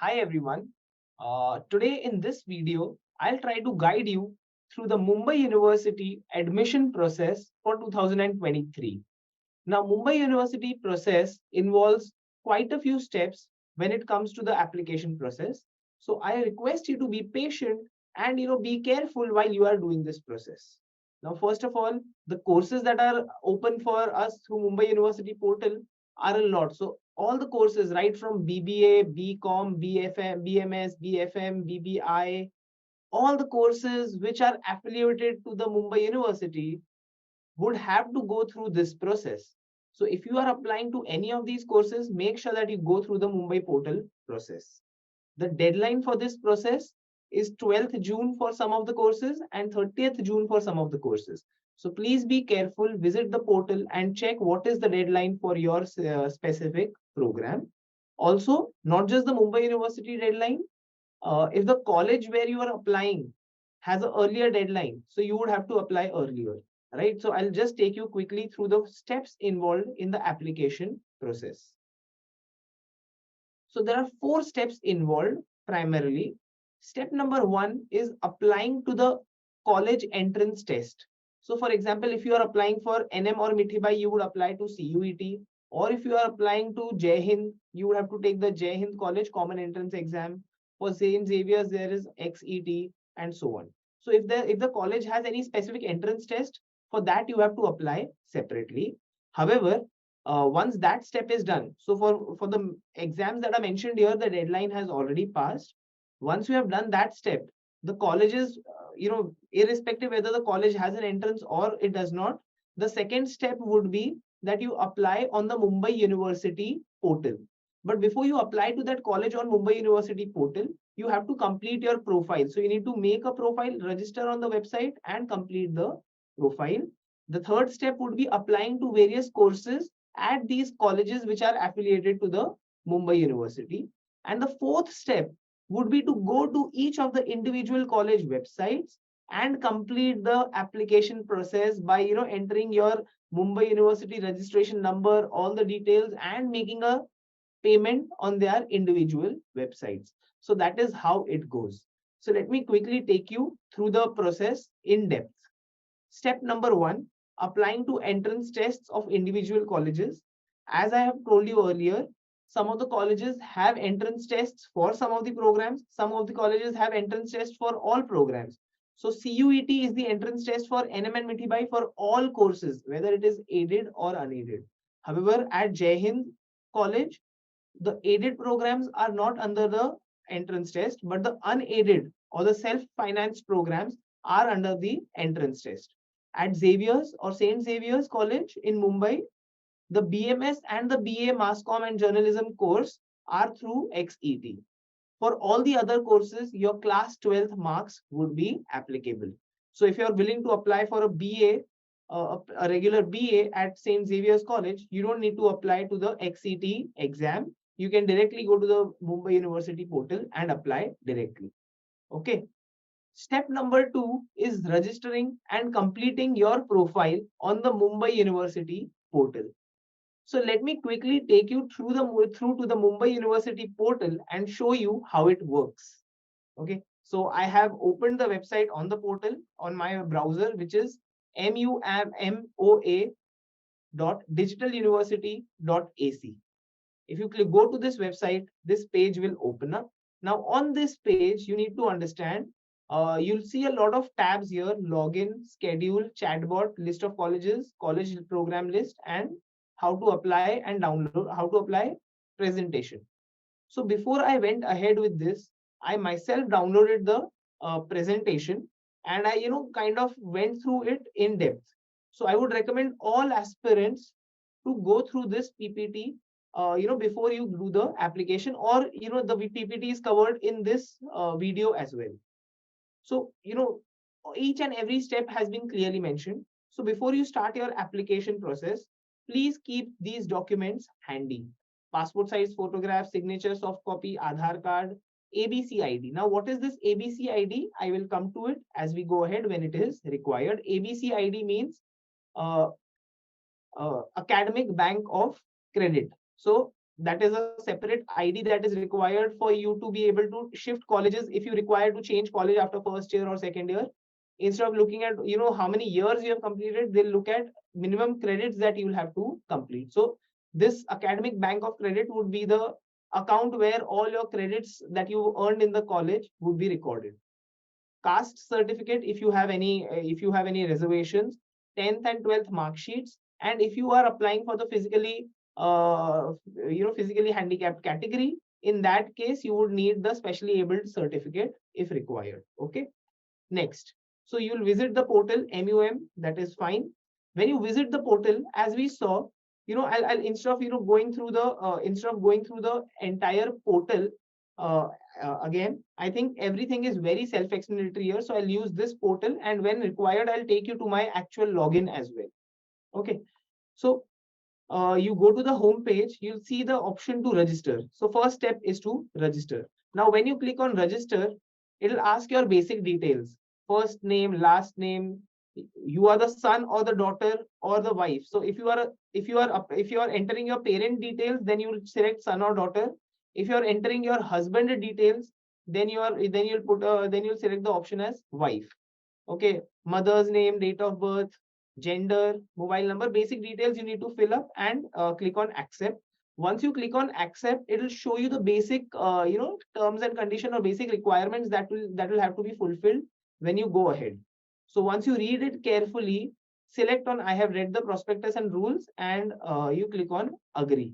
Hi everyone. Today in this video, I'll try to guide you through the Mumbai University admission process for 2023. Now, Mumbai University process involves quite a few steps when it comes to the application process. So I request you to be patient and be careful while you are doing this process. Now, first of all, the courses that are open for us through Mumbai University portal are a lot. So all the courses, right from BBA, BCom, BFM, BMS, BFM, BBI, all the courses which are affiliated to the Mumbai University would have to go through this process. So if you are applying to any of these courses, make sure that you go through the Mumbai portal process. The deadline for this process is 12th June for some of the courses and 30th June for some of the courses. So please be careful, visit the portal and check what is the deadline for your specific program. Also, not just the Mumbai University deadline, if the college where you are applying has an earlier deadline, so you would have to apply earlier, right? So I'll just take you quickly through the steps involved in the application process. So there are four steps involved primarily. Step number one is applying to the college entrance test. So for example, if you are applying for NM or Mithibai, you would apply to CUET. Or if you are applying to Jai Hind, you would have to take the Jai Hind College Common Entrance Exam. For St. Xavier's, there is XET and so on. So if the college has any specific entrance test, for that you have to apply separately. However, once that step is done, so for the exams that are mentioned here, the deadline has already passed. Once you have done that step, the colleges, irrespective whether the college has an entrance or it does not, the second step would be that you apply on the Mumbai University portal. But before you apply to that college on Mumbai University portal, you have to complete your profile. So you need to make a profile, register on the website and complete the profile. The third step would be applying to various courses at these colleges which are affiliated to the Mumbai University. And the fourth step would be to go to each of the individual college websites and complete the application process by entering your Mumbai University registration number, all the details, and making a payment on their individual websites. So that is how it goes. So let me quickly take you through the process in depth. Step number one, applying to entrance tests of individual colleges. As I have told you earlier, some of the colleges have entrance tests for some of the programs. Some of the colleges have entrance tests for all programs. So CUET is the entrance test for NM and Mithibai for all courses, whether it is aided or unaided. However, at Jai Hind College, the aided programs are not under the entrance test, but the unaided or the self-financed programs are under the entrance test. At Xavier's or St. Xavier's College in Mumbai, the BMS and the BA Mass Comm and Journalism course are through XET. For all the other courses, your class 12th marks would be applicable. So if you're willing to apply for a BA, a regular BA at St. Xavier's College, you don't need to apply to the XET exam. You can directly go to the Mumbai University portal and apply directly. Okay. Step number two is registering and completing your profile on the Mumbai University portal. So let me quickly take you through to the Mumbai University portal and show you how it works. Okay. So I have opened the website on the portal on my browser, which is mumoa.digitaluniversity.ac. If you go to this website, this page will open up. Now on this page, you need to understand, you'll see a lot of tabs here: login, schedule, chatbot, list of colleges, college program list, and how to apply and download, how to apply presentation. So before I went ahead with this, I myself downloaded the presentation and I, kind of went through it in depth. So I would recommend all aspirants to go through this PPT, before you do the application, or, the PPT is covered in this video as well. So, each and every step has been clearly mentioned. So before you start your application process, please keep these documents handy: passport size photograph, signature, soft copy, Aadhaar card, ABC ID. Now, what is this ABC ID? I will come to it as we go ahead when it is required. ABC ID means uh, Academic Bank of Credit. So that is a separate ID that is required for you to be able to shift colleges if you require to change college after first year or second year. Instead of looking at how many years you have completed, they'll look at minimum credits that you will have to complete. So this academic bank of credit would be the account where all your credits that you earned in the college would be recorded. Caste certificate if you have any reservations, 10th and 12th mark sheets, and if you are applying for the physically handicapped category, in that case you would need the specially abled certificate if required. Okay. Next, so you'll visit the portal MUM, that is fine. When you visit the portal, as we saw, I'll instead of going through the entire portal again, I think everything is very self-explanatory here. So I'll use this portal, and when required, I'll take you to my actual login as well. Okay. So you go to the home page, you'll see the option to register. So first step is to register. Now, when you click on register, it'll ask your basic details: first name, last name. You are the son or the daughter or the wife. So if you are entering your parent details, then you will select son or daughter. If you are entering your husband details, then you'll select the option as wife. Okay, mother's name, date of birth, gender, mobile number, basic details you need to fill up, and click on accept. Once you click on accept, it will show you the basic terms and condition or basic requirements that will have to be fulfilled when you go ahead. So once you read it carefully, select on I have read the prospectus and rules, and you click on agree.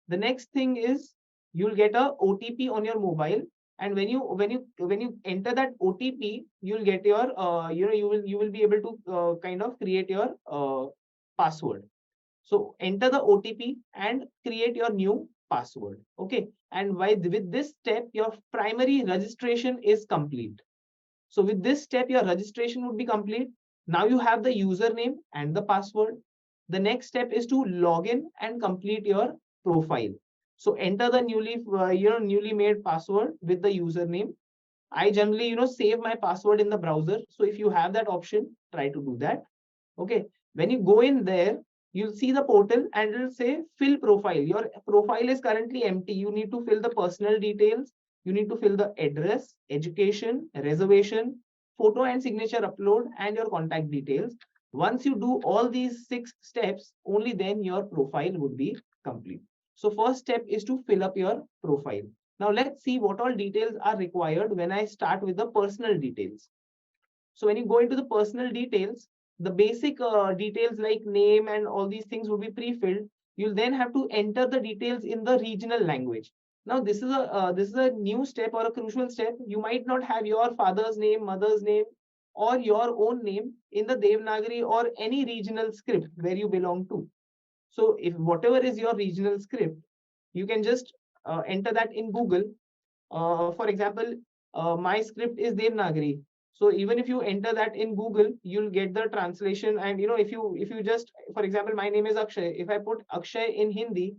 The next thing is you'll get a OTP on your mobile, and when you enter that OTP, you'll get your you will be able to kind of create your password. So enter the OTP and create your new password. Okay, and with this step, your primary registration is complete. So with this step, your registration would be complete. Now you have the username and the password. The next step is to log in and complete your profile. So enter the newly made password with the username. I generally save my password in the browser. So if you have that option, try to do that. Okay. When you go in there, you'll see the portal and it'll say fill profile. Your profile is currently empty. You need to fill the personal details. You need to fill the address, education, reservation, photo and signature upload, and your contact details. Once you do all these 6 steps, only then your profile would be complete. So first step is to fill up your profile. Now let's see what all details are required when I start with the personal details. So when you go into the personal details, the basic details like name and all these things will be pre-filled. You'll then have to enter the details in the regional language. Now this is a new step or a crucial step. You might not have your father's name, mother's name, or your own name in the Devanagari or any regional script where you belong to. So if whatever is your regional script, you can just enter that in Google. For example, my script is Devanagari. So even if you enter that in Google, you'll get the translation. And if you just, for example, my name is Akshay. If I put Akshay in Hindi,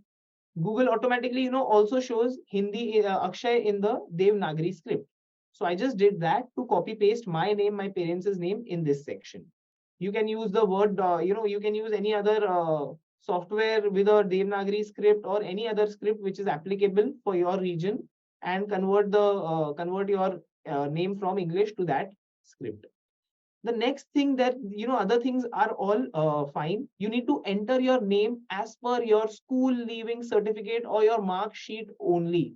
Google automatically also shows Hindi Akshay in the Devanagari script. So I just did that to copy paste my name, my parents' name in this section. You can use the word, you can use any other software with a Devanagari script or any other script which is applicable for your region, and convert your name from English to that script. The next thing that other things are all fine. You need to enter your name as per your school leaving certificate or your mark sheet only.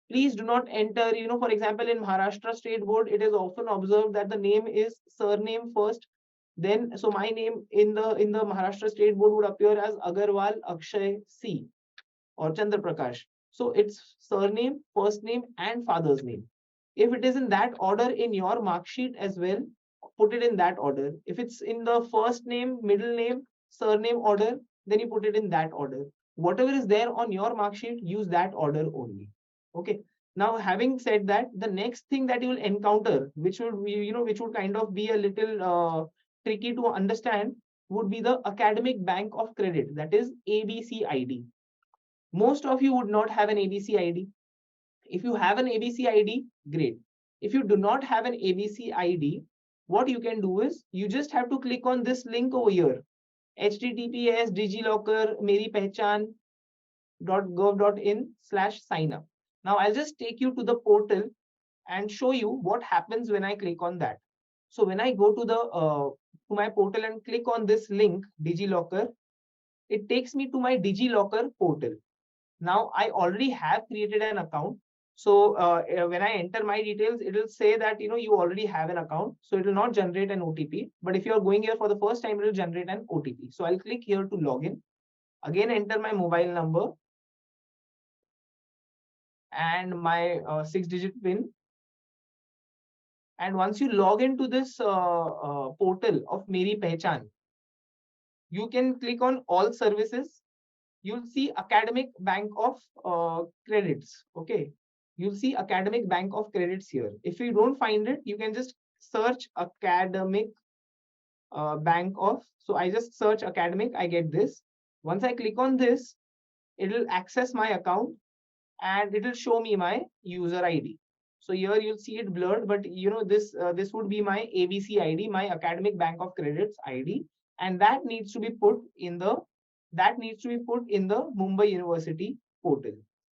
Please do not enter, for example, in Maharashtra State Board, it is often observed that the name is surname first. Then, so my name in the Maharashtra State Board would appear as Agarwal Akshay C or Chandra Prakash. So it's surname, first name, and father's name. If it is in that order in your mark sheet as well, put it in that order. If it's in the first name, middle name, surname order, then you put it in that order. Whatever is there on your mark sheet, use that order only. Okay. Now, having said that, the next thing that you will encounter, which would which would kind of be a little tricky to understand, would be the academic bank of credit, that is ABC ID. Most of you would not have an ABC ID. If you have an ABC ID, great. If you do not have an ABC ID, what you can do is you just have to click on this link over here, https://digilocker meri pehchan mumoa.digitaluniversity.ac.gov.in/signup. Now I'll just take you to the portal and show you what happens when I click on that. So when I go to the to my portal and click on this link, DigiLocker, it takes me to my DigiLocker portal. Now I already have created an account. So when I enter my details, it will say that you already have an account. So it will not generate an OTP. But if you are going here for the first time, it will generate an OTP. So I'll click here to login. Again, enter my mobile number and my 6-digit PIN. And once you log into this portal of Meri Pehchan, you can click on all services. You'll see academic bank of credits. Okay. You'll see academic bank of credits here. If you don't find it, you can just search academic bank of. So I just search academic, I get this. Once I click on this, it will access my account and it will show me my user ID. So here you'll see it blurred, but this would be my ABC ID, my academic bank of credits ID, and that needs to be put in the Mumbai University portal,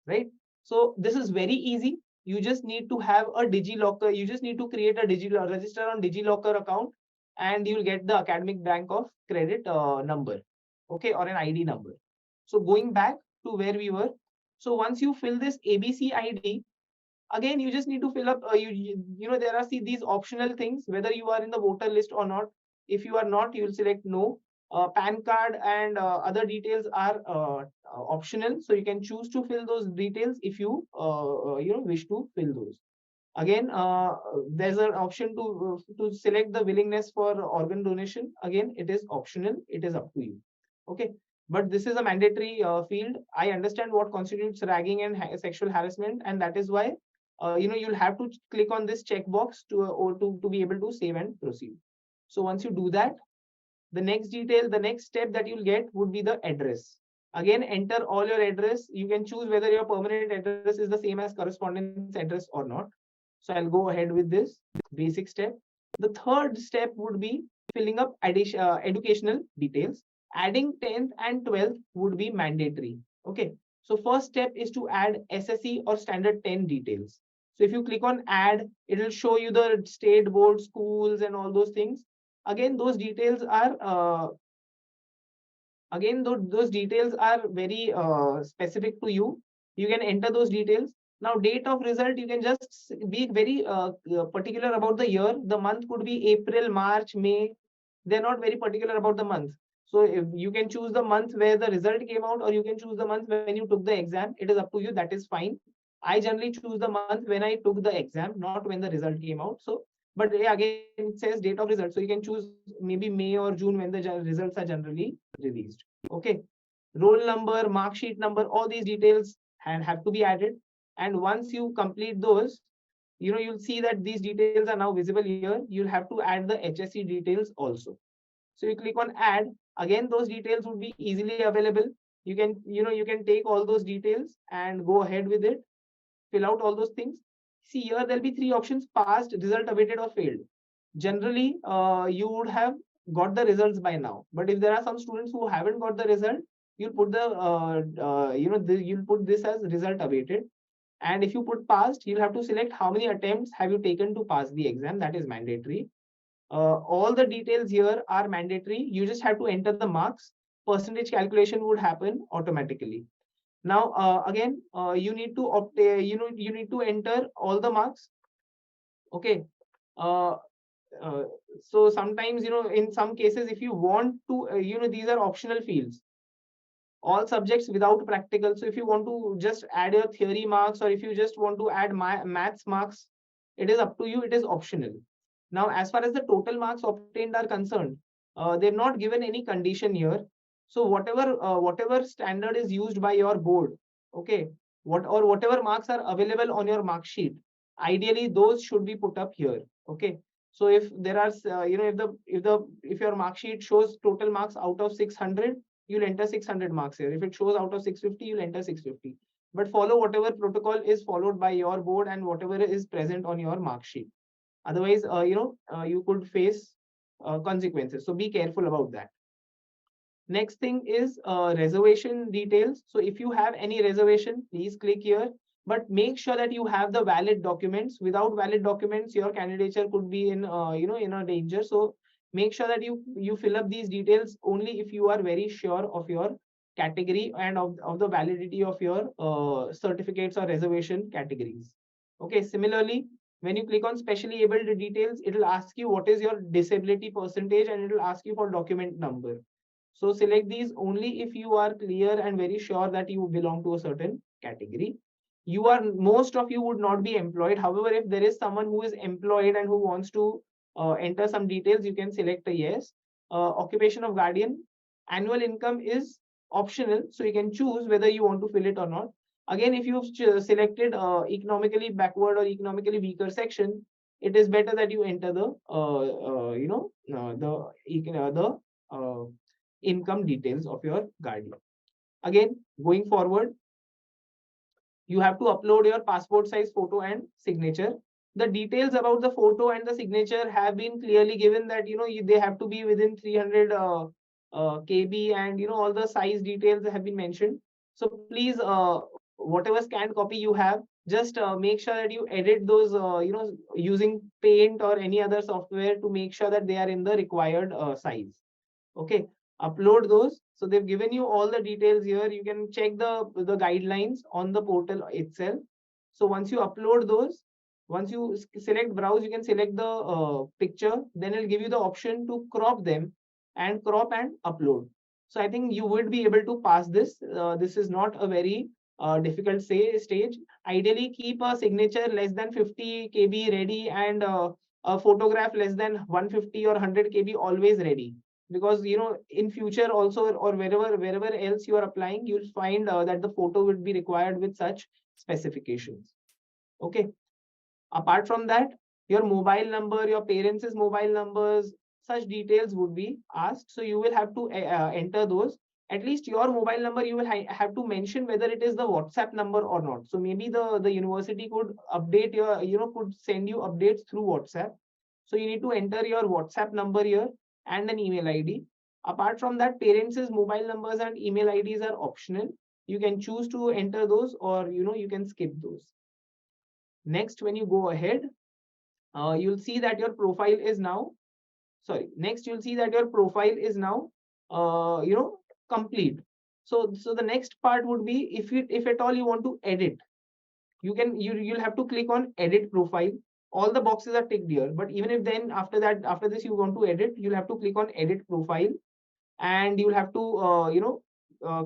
right? So this is very easy. You just need to have a DigiLocker. You just need to create a register on DigiLocker account, and you'll get the academic bank of credit number, okay, or an ID number. So going back to where we were, so once you fill this ABC ID, again you just need to fill up. There are these optional things whether you are in the voter list or not. If you are not, you will select no. PAN card and other details are optional, so you can choose to fill those details if you wish to fill those. Again, there's an option to select the willingness for organ donation. Again, it is optional. It is up to you. Okay, but this is a mandatory field. I understand what constitutes ragging and sexual harassment, and that is why you'll have to click on this checkbox to be able to save and proceed. So once you do that, the next step that you'll get would be the address. Again, enter all your address. You can choose whether your permanent address is the same as correspondence address or not. So I'll go ahead with this basic step. The third step would be filling up educational details. Adding 10th and 12th would be mandatory. Okay. So first step is to add SSE or standard 10 details. So if you click on add, it will show you the state board, schools, and all those things. Again, those details are very specific to you. You can enter those details. Now, date of result, you can just be very particular about the year. The month could be April, March, May. They're not very particular about the month. So if you can choose the month where the result came out, or you can choose the month when you took the exam. It is up to you. That is fine. I generally choose the month when I took the exam, not when the result came out. So, but yeah, again, it says date of result. So you can choose maybe May or June when the results are generally released. Okay. Roll number, mark sheet number, all these details have to be added. And once you complete those, you'll see that these details are now visible here. You'll have to add the HSC details also. So you click on add. Again, those details would be easily available. You can take all those details and go ahead with it. Fill out all those things. See here, there'll be three options: passed, result awaited, or failed. Generally, you would have got the results by now. But if there are some students who haven't got the result, you'll put you'll put this as result awaited. And if you put passed, you'll have to select how many attempts have you taken to pass the exam. That is mandatory. All the details here are mandatory. You just have to enter the marks. Percentage calculation would happen automatically. Now, again, you need to you need to enter all the marks. Okay. Uh, so sometimes, in some cases, if you want to, these are optional fields. All subjects without practical. So if you want to just add your theory marks, or if you just want to add maths marks, it is up to you. It is optional. Now, as far as the total marks obtained are concerned, they've not given any condition here. So whatever standard is used by your board, okay, whatever marks are available on your mark sheet, ideally those should be put up here. Okay. So if there are, if your mark sheet shows total marks out of 600, you'll enter 600 marks here. If it shows out of 650, you'll enter 650. But follow whatever protocol is followed by your board and whatever is present on your mark sheet. Otherwise, you could face consequences. So be careful about that. Next thing is reservation details. So if you have any reservation, please click here, but make sure that you have the valid documents. Without valid documents, your candidature could be in in a danger. So make sure that you fill up these details only if you are very sure of your category and of the validity of your certificates or reservation categories. Okay, similarly, when you click on specially able details, it will ask you what is your disability percentage and it will ask you for document number. So select these only if you are clear and very sure that you belong to a certain category. Most of you would not be employed. However, if there is someone who is employed and who wants to enter some details, you can select a yes. Occupation of guardian, annual income is optional, so you can choose whether you want to fill it or not. Again, if you've selected economically backward or economically weaker section, it is better that you enter the the income details of your guardian. Again, going forward, you have to upload your passport size photo and signature. The details about the photo and the signature have been clearly given that they have to be within 300 kb, and all the size details have been mentioned. So please, whatever scanned copy you have, just make sure that you edit those using Paint or any other software to make sure that they are in the required size. Okay, upload those. So they've given you all the details here. You can check the guidelines on the portal itself. So once you upload those, once you select browse, you can select the picture. Then it'll give you the option to crop them and crop and upload. So I think you would be able to pass this. This is not a very difficult stage. Ideally, keep a signature less than 50 kb ready, and a photograph less than 150 or 100 kb always ready, because in future also, or wherever else you are applying, you'll find that the photo will be required with such specifications. Okay, apart from that, your mobile number, your parents' mobile numbers, such details would be asked, so you will have to enter those. At least your mobile number, you will have to mention whether it is the WhatsApp number or not. So maybe the university could update your could send you updates through WhatsApp. So you need to enter your WhatsApp number here and an email ID. Apart from that, parents' mobile numbers and email IDs are optional. You can choose to enter those, or you can skip those. Next, when you go ahead, you'll see that your profile is now next you'll see that your profile is now complete. So the next part would be, if at all you want to edit, you'll have to click on edit profile. All the boxes are ticked here, but even if then after this you want to edit, you'll have to click on edit profile, and you'll have to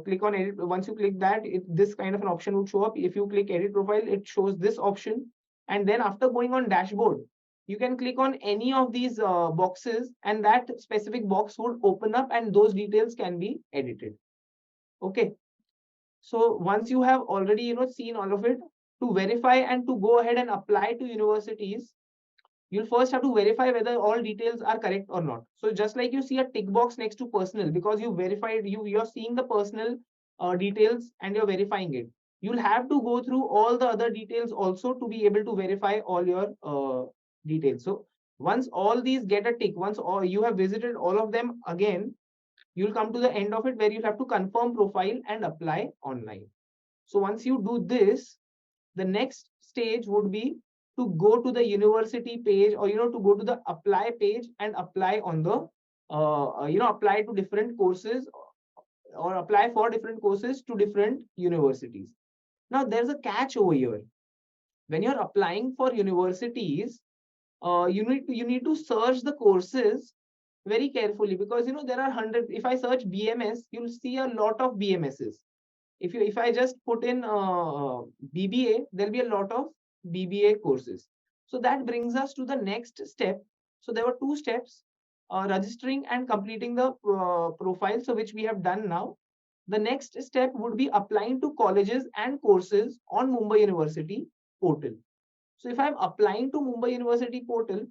click on edit. Once you click that, this kind of an option would show up. If you click edit profile, it shows this option, and then after going on dashboard, you can click on any of these boxes, and that specific box would open up, and those details can be edited. Okay, so once you have already seen all of it, to verify and to go ahead and apply to universities, you'll first have to verify whether all details are correct or not. So just like you see a tick box next to personal, because you verified, you're seeing the personal details and you're verifying it. You'll have to go through all the other details also to be able to verify all your details. So once all these get a tick, once you have visited all of them again, you'll come to the end of it where you'll have to confirm profile and apply online. So once you do this, the next stage would be to go to the university page, or to go to the apply page and apply on the apply to different courses, or apply for different courses to different universities. Now there's a catch over here. When you're applying for universities, you need to search the courses very carefully, because there are hundreds. If I search BMS, you'll see a lot of BMSs. If I just put in BBA, there'll be a lot of BBA courses. So that brings us to the next step. So there were two steps: registering and completing the profile, so which we have done now. The next step would be applying to colleges and courses on Mumbai University portal. So if I'm applying to Mumbai University portal,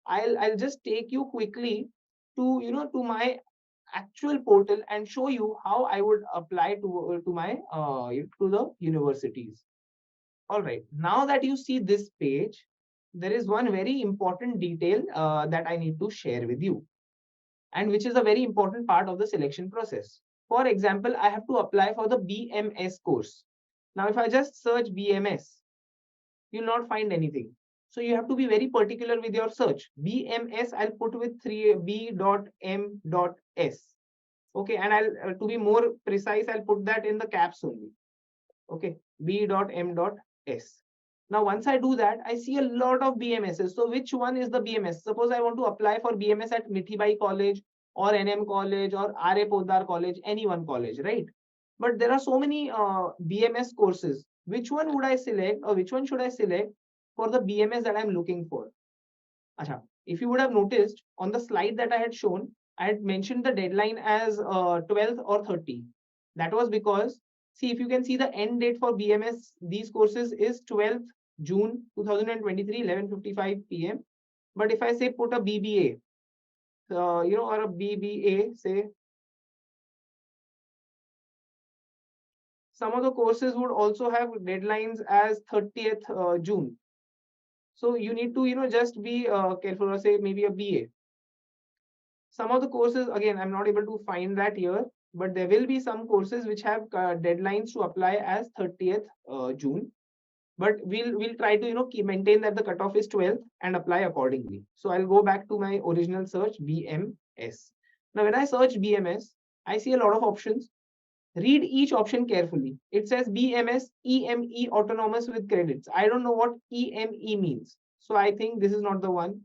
I'll just take you quickly to my actual portal and show you how I would apply to the universities. All right. Now that you see this page, there is one very important detail that I need to share with you. and which is a very important part of the selection process. For example, I have to apply for the BMS course. Now, if I just search BMS, you'll not find anything. So you have to be very particular with your search. BMS, I'll put with 3B.M.S. Okay, and I'll to be more precise, I'll put that in the caps only. Okay, B.M.S. Now, once I do that, I see a lot of BMSs. So which one is the BMS? Suppose I want to apply for BMS at Mithibai College or NM College or RA Poddar College, any one college, right? But there are so many BMS courses. Which one would I select, or which one should I select for the BMS that I'm looking for? Achha, if you would have noticed on the slide that I had shown, I had mentioned the deadline as 12th or 30. That was because, see, if you can see the end date for BMS, these courses is 12th June 2023, 11:55 p.m. But if I say put a BBA, or a BBA, say, some of the courses would also have deadlines as 30th June. So you need to, just be careful, or say maybe a BA. Some of the courses, again, I'm not able to find that here, but there will be some courses which have deadlines to apply as 30th June. But we'll try to maintain that the cutoff is 12th and apply accordingly. So I'll go back to my original search, BMS. Now when I search BMS, I see a lot of options. Read each option carefully. It says BMS EME autonomous with credits. I don't know what EME means, so I think this is not the one.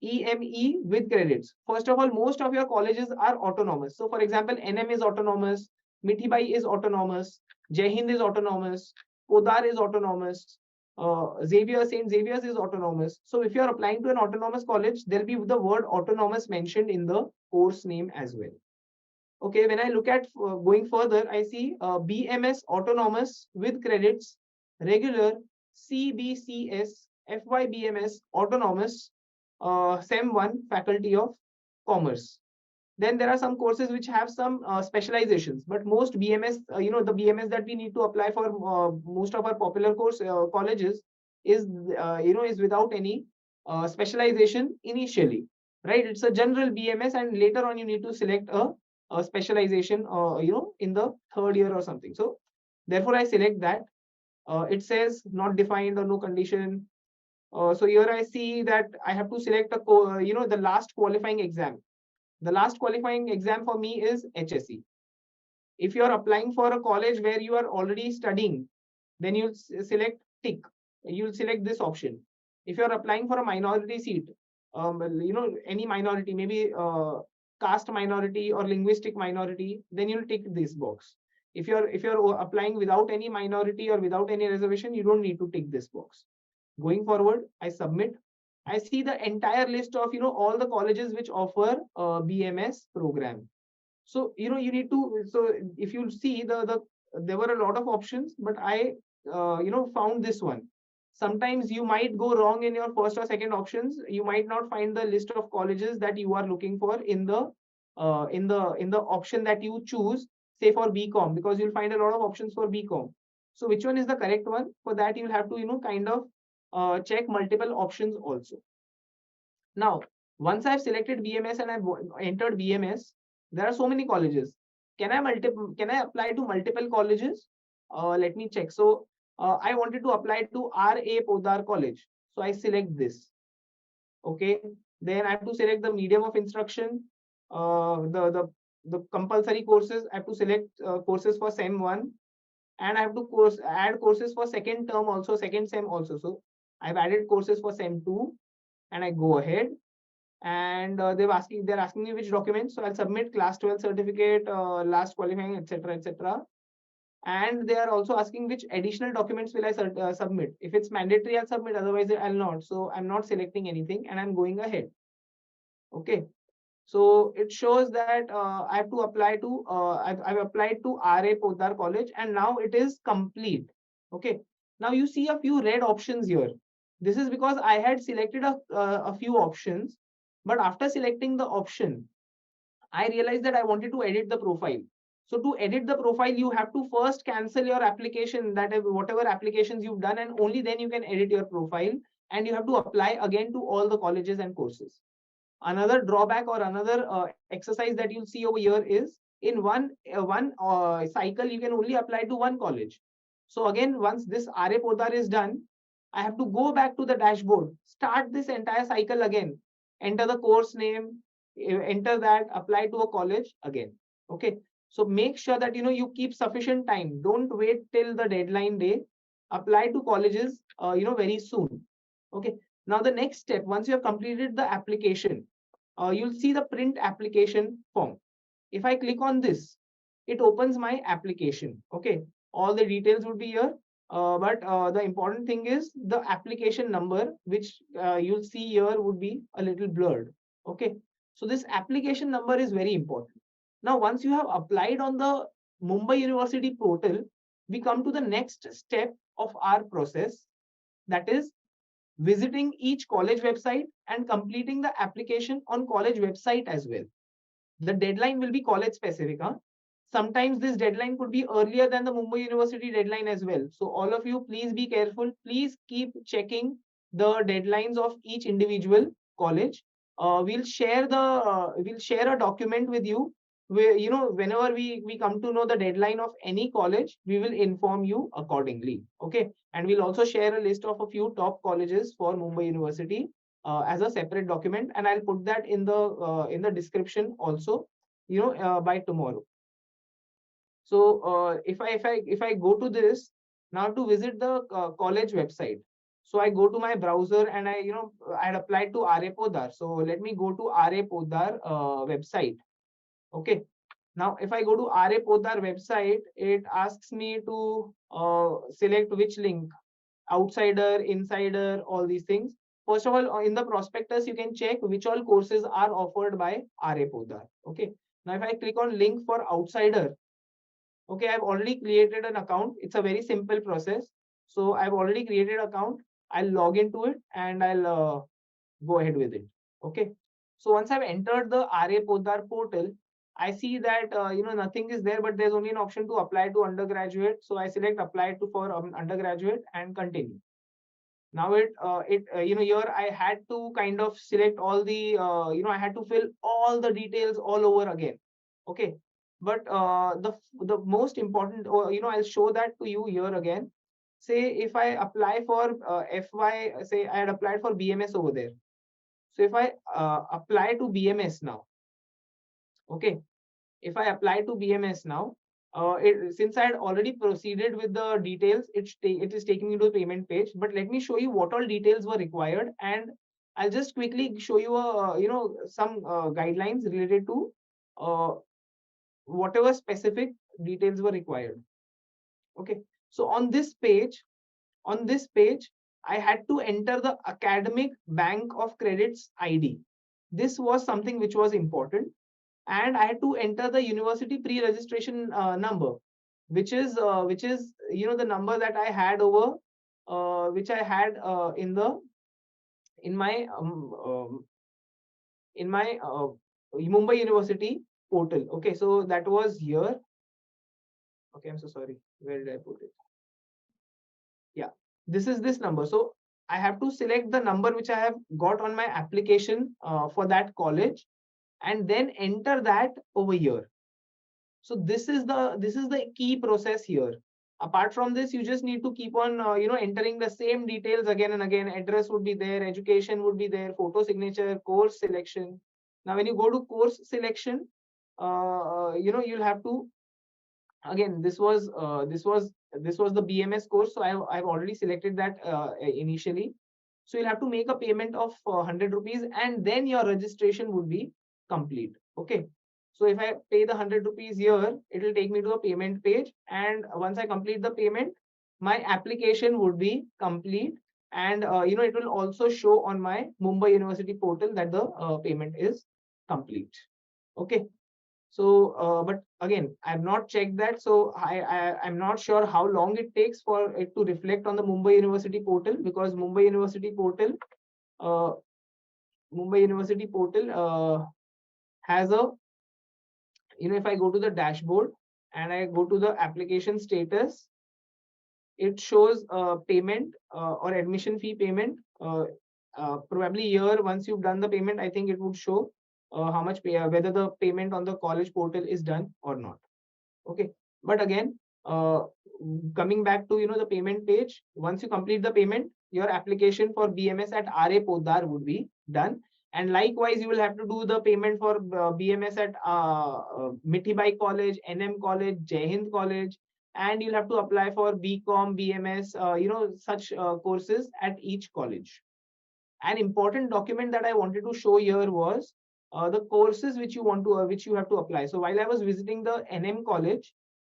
EME with credits. First of all, most of your colleges are autonomous. So for example, NM is autonomous, Mithibai is autonomous, Jai Hind is autonomous, Podar is autonomous, St. Xavier's is autonomous. So if you are applying to an autonomous college, there'll be the word autonomous mentioned in the course name as well. Okay, when I look at going further, I see BMS autonomous with credits, regular, CBCS, FYBMS autonomous, SEM 1 Faculty of Commerce. Then there are some courses which have some specializations, but most BMS, the BMS that we need to apply for most of our popular course colleges is, is without any specialization initially, right? It's a general BMS, and later on you need to select a specialization, in the third year or something. So therefore I select that. It says not defined or no condition. So here I see that I have to select the last qualifying exam. The last qualifying exam for me is HSC. If you are applying for a college where you are already studying, then you'll select tick. You'll select this option. If you are applying for a minority seat, any minority, maybe caste minority or linguistic minority, then you'll tick this box. If you're applying without any minority or without any reservation, you don't need to tick this box. Going forward, I submit. I see the entire list of all the colleges which offer a BMS program. So you need to. So if you see there were a lot of options, but I found this one. Sometimes you might go wrong in your first or second options. You might not find the list of colleges that you are looking for in the option that you choose, say for BCom, because you'll find a lot of options for BCom. So which one is the correct one? For that, you'll have to kind of check multiple options also. Now, once I've selected BMS and I've entered BMS, there are so many colleges. Can I apply to multiple colleges? Let me check. So I wanted to apply to RA Poddar College. So I select this. Okay. Then I have to select the medium of instruction. The compulsory courses. I have to select courses for SEM 1, and I have to add courses for second term also, second SEM also. So I've added courses for SEM 2, and I go ahead. And they're asking me which documents. So I'll submit class 12 certificate, last qualifying, etc., etc. And they are also asking which additional documents will I submit. If it's mandatory, I'll submit. Otherwise, I'll not. So I'm not selecting anything, and I'm going ahead. Okay. So it shows that I have to apply to. I've applied to RA Poddar College, and now it is complete. Okay. Now you see a few red options here. This is because I had selected a few options. But after selecting the option, I realized that I wanted to edit the profile. So to edit the profile, you have to first cancel your application, that whatever applications you've done, and only then you can edit your profile. And you have to apply again to all the colleges and courses. Another drawback or another exercise that you'll see over here is in one cycle you can only apply to one college. So again, once this RA Podar is done, I have to go back to the dashboard, start this entire cycle again, enter the course name, enter that, apply to a college again. Okay. So make sure that you keep sufficient time. Don't wait till the deadline day. Apply to colleges very soon. Okay. Now the next step, once you have completed the application, you'll see the print application form. If I click on this, it opens my application. Okay. All the details would be here. But the important thing is the application number, which you'll see here would be a little blurred. Okay. So this application number is very important. Now, once you have applied on the Mumbai University portal, we come to the next step of our process. That is visiting each college website and completing the application on college website as well. The deadline will be college specific. Sometimes this deadline could be earlier than the Mumbai University deadline as well. So all of you, please be careful. Please keep checking the deadlines of each individual college. We'll share a document with you where whenever we come to know the deadline of any college, we will inform you accordingly. Okay, and we'll also share a list of a few top colleges for Mumbai University as a separate document, and I'll put that in the description also by tomorrow. So if I go to this now to visit the college website, so I go to my browser and I had applied to RA Podar. So let me go to RA Podar website. Okay. Now if I go to RA Podar website, it asks me to select which link, outsider, insider, all these things. First of all, in the prospectus, you can check which all courses are offered by RA Podar. Okay. Now if I click on link for outsider, okay, I've already created an account. It's a very simple process. So I've already created an account. I'll log into it and I'll go ahead with it. Okay. So once I've entered the RA Podar portal, I see that nothing is there, but there's only an option to apply to undergraduate. So I select apply to for undergraduate and continue. Now here I had to kind of select all the I had to fill all the details all over again. Okay, but the most important, I'll show that to you here again. Say if I apply for FY, say I had applied for BMS over there. So if I apply to BMS now, okay, if I apply to BMS now, since I had already proceeded with the details, it is taking me to the payment page. But let me show you what all details were required, and I'll just quickly show you some guidelines related to whatever specific details were required. Okay, so on this page, I had to enter the academic bank of credits ID. This was something which was important, and I had to enter the university pre-registration number, which is the number that I had over, which I had in my Mumbai University portal. Okay, so that was here. Okay, I'm so sorry. Where did I put it? Yeah, this is this number. So I have to select the number which I have got on my application for that college, and then enter that over here. So this is the key process here. Apart from this, you just need to keep on entering the same details again and again. Address would be there, education would be there, photo signature, course selection. Now when you go to course selection, you'll have to, again, this was the BMS course, so I've already selected that initially. So you'll have to make a payment of 100 rupees, and then your registration would be complete. Okay, so if I pay the 100 rupees here, it will take me to a payment page, and once I complete the payment, my application would be complete, and it will also show on my Mumbai University portal that the payment is complete. Okay. So, but again, I've not checked that. So I'm not sure how long it takes for it to reflect on the Mumbai University portal, because Mumbai University portal has a, if I go to the dashboard and I go to the application status, it shows payment or admission fee payment. probably here, once you've done the payment, I think it would show how much whether the payment on the college portal is done or not. Okay, but again, uh, coming back to the payment page, once you complete the payment, your application for BMS at RA Podar would be done. And likewise, you will have to do the payment for BMS at Mithibai College, NM College, Jai Hind College, and you'll have to apply for BCom, BMS, such courses at each college. An important document that I wanted to show here was the courses which which you have to apply. So while I was visiting the NM college,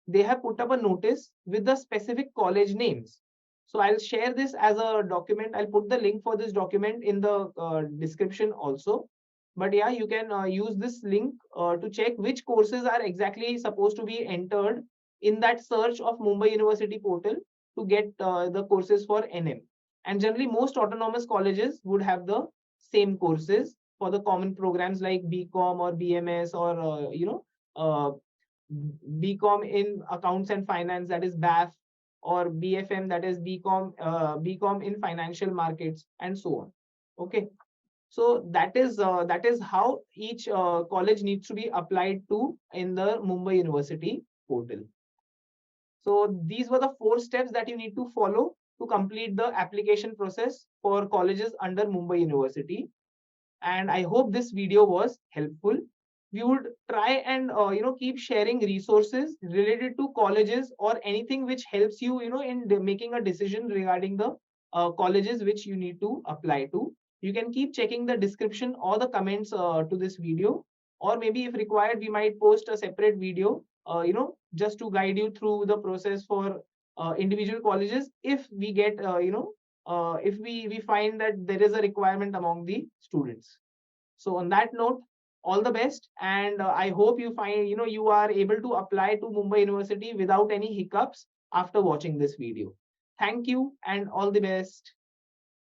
they have put up a notice with the specific college names. So I'll share this as a document. I'll put the link for this document in the description also. But yeah, you can use this link to check which courses are exactly supposed to be entered in that search of Mumbai University portal to get the courses for NM. And generally, most autonomous colleges would have the same courses for the common programs like BCom or BMS or BCom in accounts and finance, that is BAF, or BFM, that is BCom in financial markets, and so on. Okay, so that is how each college needs to be applied to in the Mumbai University portal. So these were the 4 steps that you need to follow to complete the application process for colleges under Mumbai University. And I hope this video was helpful. We would try and keep sharing resources related to colleges or anything which helps you in making a decision regarding the colleges which you need to apply to. You can keep checking the description or the comments to this video, or maybe if required, we might post a separate video just to guide you through the process for individual colleges if we get if we find that there is a requirement among the students. So on that note, all the best, and I hope you find you are able to apply to Mumbai University without any hiccups after watching this video. Thank you and all the best.